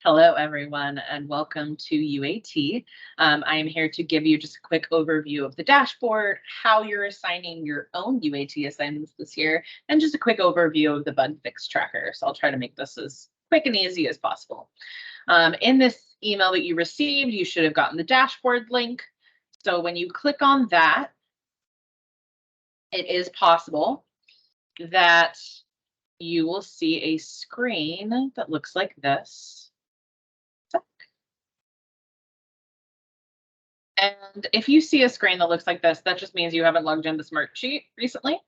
Hello, everyone, and welcome to UAT. I am here to give you just a quick overview of the dashboard, how you're assigning your own UAT assignments this year, and just a quick overview of the bug fix tracker. So I'll try to make this as quick and easy as possible. In this email that you received, you should have gotten the dashboard link. So when you click on that, it is possible that you will see a screen that looks like this. And if you see a screen that looks like this, that just means you haven't logged into Smartsheet recently.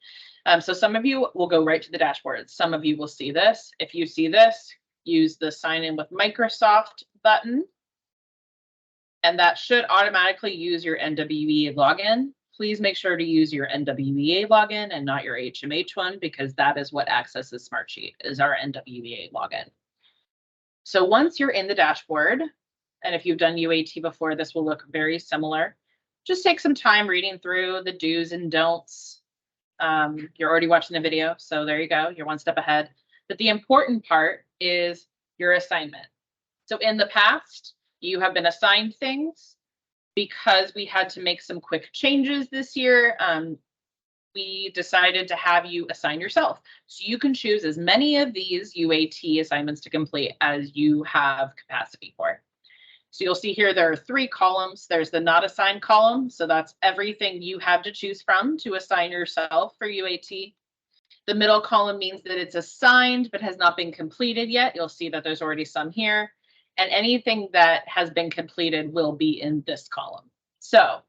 So some of you will go right to the dashboard. Some of you will see this. If you see this, use the sign in with Microsoft button. And that should automatically use your NWEA login. Please make sure to use your NWEA login and not your HMH one, because that is what accesses Smartsheet, is our NWEA login. So once you're in the dashboard, and if you've done UAT before, this will look very similar. Just take some time reading through the do's and don'ts. You're already watching the video, so there you go. You're one step ahead. But the important part is your assignment. So in the past, you have been assigned things. Because we had to make some quick changes this year, we decided to have you assign yourself. So you can choose as many of these UAT assignments to complete as you have capacity for. So you'll see here there are 3 columns. There's the not assigned column. So that's everything you have to choose from to assign yourself for UAT. The middle column means that it's assigned but has not been completed yet. You'll see that there's already some here. And anything that has been completed will be in this column. So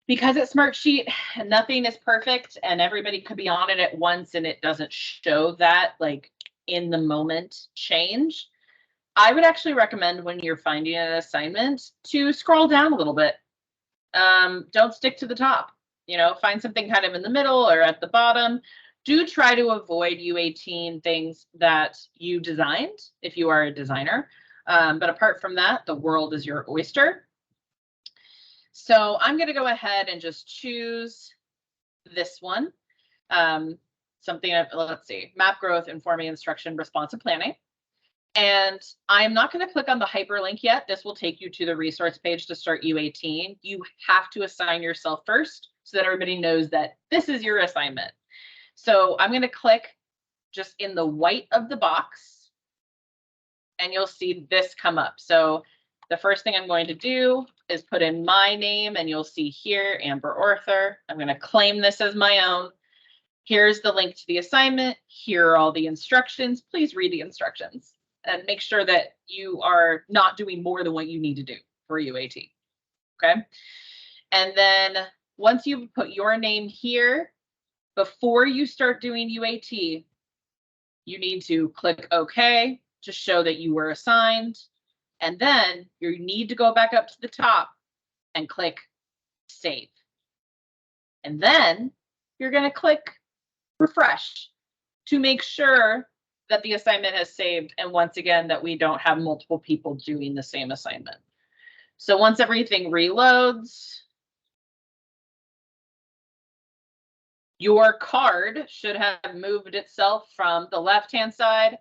because it's Smartsheet, nothing is perfect and everybody could be on it at once and it doesn't show that like in the moment change. I would actually recommend when you're finding an assignment to scroll down a little bit. Don't stick to the top. Find something kind of in the middle or at the bottom. Do try to avoid UAT things that you designed if you are a designer. But apart from that, the world is your oyster. So I'm going to go ahead and just choose this one. Let's see, map growth, informing instruction, responsive planning. And I'm not going to click on the hyperlink yet. This will take you to the resource page to start UAT. You have to assign yourself first so that everybody knows that this is your assignment. So I'm going to click just in the white of the box and you'll see this come up. So the first thing I'm going to do is put in my name and you'll see here, Amber Arthur. I'm going to claim this as my own. Here's the link to the assignment. Here are all the instructions. Please read the instructions and make sure that you are not doing more than what you need to do for UAT, okay? And then once you put your name here, before you start doing UAT, you need to click OK to show that you were assigned. And then you need to go back up to the top and click Save. And then you're going to click Refresh to make sure that the assignment has saved, and once again that we don't have multiple people doing the same assignment. So once everything reloads, your card should have moved itself from the left-hand side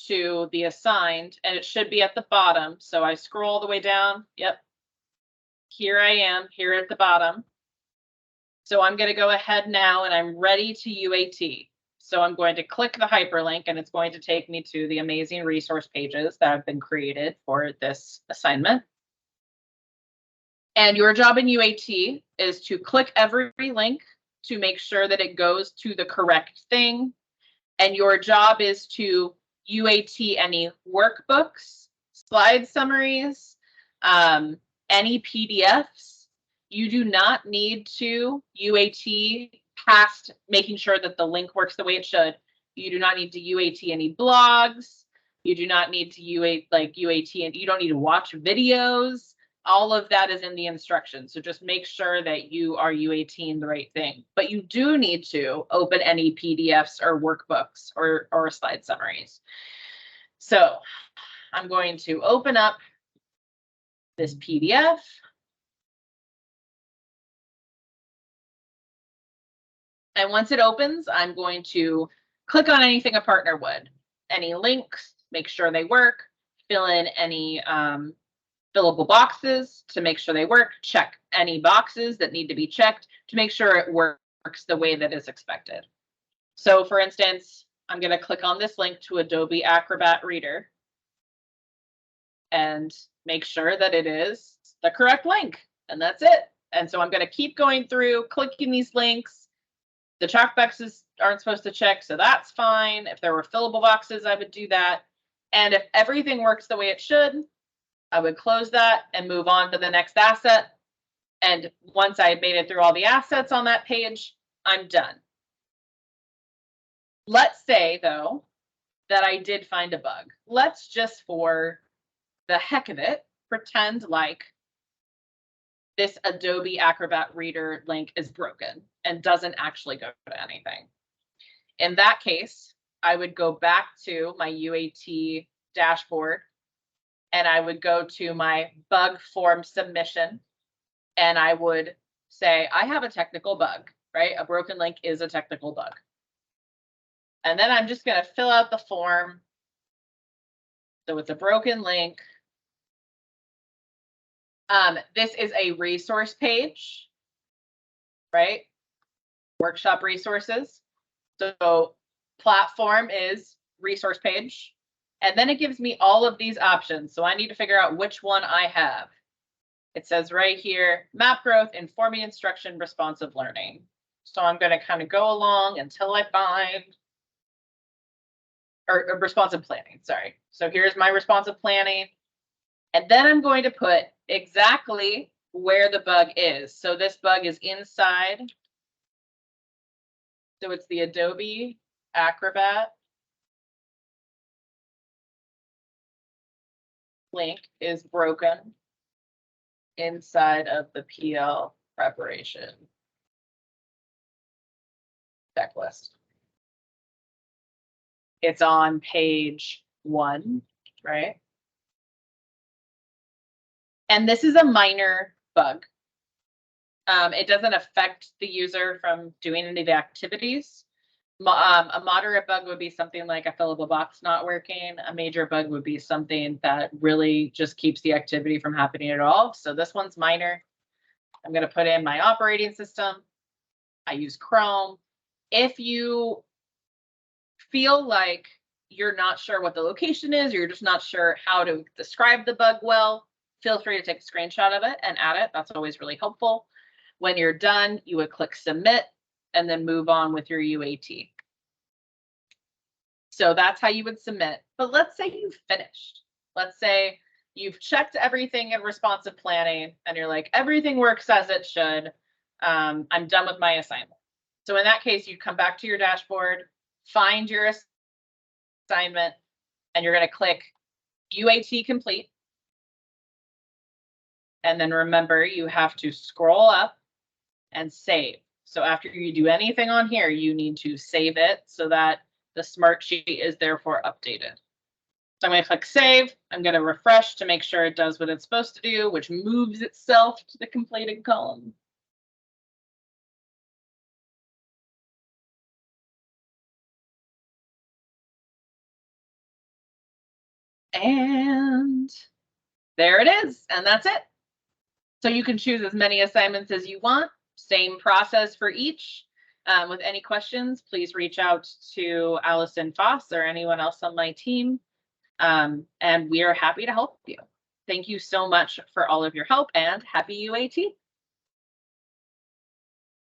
to the assigned, and it should be at the bottom. So I scroll all the way down. Yep. Here I am, here at the bottom. So I'm going to go ahead now and I'm ready to UAT. So I'm going to click the hyperlink and it's going to take me to the amazing resource pages that have been created for this assignment. And your job in UAT is to click every link to make sure that it goes to the correct thing. And your job is to UAT any workbooks, slide summaries, any PDFs. You do not need to UAT past making sure that the link works the way it should. You do not need to UAT any blogs. You do not need to UAT, and you don't need to watch videos. All of that is in the instructions. So just make sure that you are UATing the right thing. But you do need to open any PDFs or workbooks or slide summaries. So I'm going to open up this PDF. And once it opens, I'm going to click on anything a partner would. Any links, make sure they work. fill in any fillable boxes to make sure they work, check any boxes that need to be checked to make sure it works the way that is expected. So for instance, I'm going to click on this link to Adobe Acrobat Reader and make sure that it is the correct link, and that's it. And so I'm going to keep going through, clicking these links. The check boxes aren't supposed to check, so that's fine. If there were fillable boxes, I would do that. And if everything works the way it should, I would close that and move on to the next asset. And once I made it through all the assets on that page, I'm done. Let's say, though, that I did find a bug. Let's just, for the heck of it, pretend like this Adobe Acrobat Reader link is broken and doesn't actually go to anything. In that case, I would go back to my UAT dashboard and I would go to my bug form submission and I would say, I have a technical bug, right? A broken link is a technical bug. And then I'm just going to fill out the form. So it's a broken link. This is a resource page, right? Workshop resources. So platform is resource page. And then it gives me all of these options. So I need to figure out which one I have. It says right here, map growth, informing instruction, responsive learning. So I'm going to kind of go along until I find, or responsive planning, sorry. So here's my responsive planning. And then I'm going to put exactly where the bug is. So this bug is inside. So it's the Adobe Acrobat link is broken inside of the PL preparation checklist. It's on page 1, right? And this is a minor bug. It doesn't affect the user from doing any of the activities. A moderate bug would be something like a fillable box not working. A major bug would be something that really just keeps the activity from happening at all. So this one's minor. I'm going to put in my operating system. I use Chrome. If you feel like you're not sure what the location is, or you're just not sure how to describe the bug well, feel free to take a screenshot of it and add it. That's always really helpful. When you're done, you would click submit and then move on with your UAT. So that's how you would submit. But let's say you've finished. Let's say you've checked everything in responsive planning and you're like, everything works as it should. I'm done with my assignment. So in that case, you come back to your dashboard, find your assignment, and you're going to click UAT complete. And then remember, you have to scroll up and save. So after you do anything on here, you need to save it so that the Smartsheet is therefore updated. So I'm going to click save. I'm going to refresh to make sure it does what it's supposed to do, which moves itself to the completed column. And there it is. And that's it. So you can choose as many assignments as you want. Same process for each. With any questions, please reach out to Allison Foss or anyone else on my team. And we are happy to help you. Thank you so much for all of your help and happy UAT.